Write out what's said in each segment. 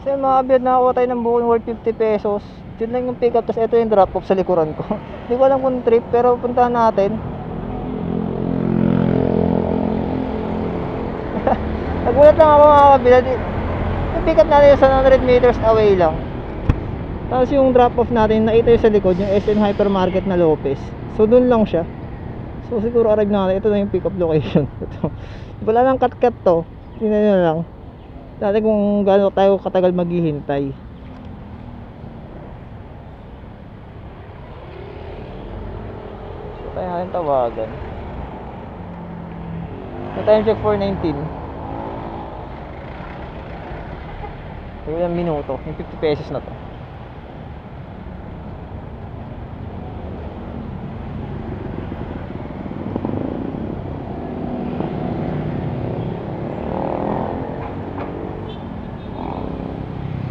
Kasi mga kabiyad, nakakuha tayo ng buong worth 50 pesos. Yun lang yung pick up, tapos ito yung drop off sa likuran ko. Hindi ko alam kung trip, pero puntahan natin. Nagulat lang ako mga kabiyad. Yung pick up natin sa 100 meters away lang. Tapos yung drop off natin, nakita yung sa likod, yung SM Hypermarket na Lopez. So dun lang siya. So siguro arrive na natin. Ito na yung pick up location. Wala nang cut-cut to. Tingnan nyo lang. Dati kung gaano tayo katagal maghihintay. So tayo natin tawagan. So time check 4:19. So ilang minuto. Yung 50 pesos na to.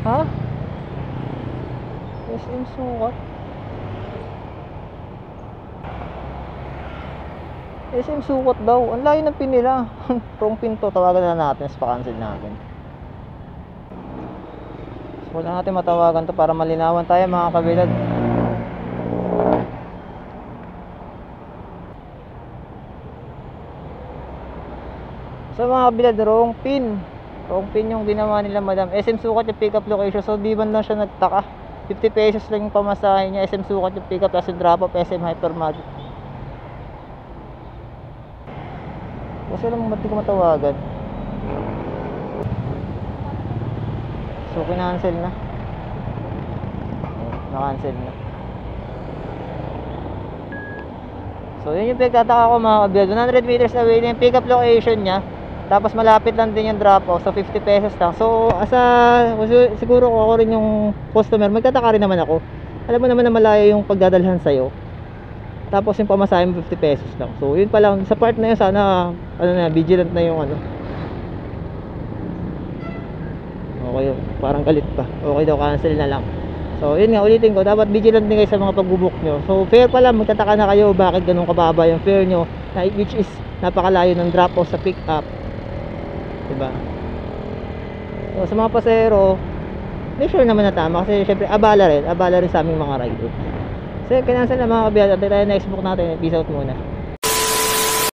Ha? SM Sukat? SM Sukat daw. Ang layo ng pin nila. Wrong pin to. Tawagan na natin. Pa-cancel natin. So wala natin matawagan to para malinawan tayo mga kabilad. So mga kabilad, wrong pin. Wrong pin yung ginawa nila madam. SM Sukat yung pick up location. So di man lang siya nagtaka. 50 pesos lang yung pamasahe niya. SM Sukat yung pick up, tapos yung drop off SM Hypermarket. Kasi alam mo ba't di ko matawagan. So kinancel na. Na-cancel na. So yun yung pagtataka ko mga kabiyad. 100 meters away na yung pick up location niya. Tapos malapit lang din yung drop off. So 50 pesos lang. So siguro ako rin yung customer, magtataka rin naman ako. Alam mo naman na malayo yung pagdadalhan sa'yo. Tapos yung pamasahe mo 50 pesos lang. So yun pa lang. Sa part na yun sana vigilant na yung Okay, parang galit pa. Okay daw, cancel na lang. So yun nga, ulitin ko, dapat vigilant din kayo sa mga pag-book nyo. So fair pala, magtataka na kayo bakit ganun kababa yung fare nyo, which is napakalayo ng drop off sa pick up, diba? So sa mga pasahero, make sure naman na tama, kasi syempre abala rin sa aming mga rider. So kinansel na mga kabiyad. At tayo next book natin. Peace out muna.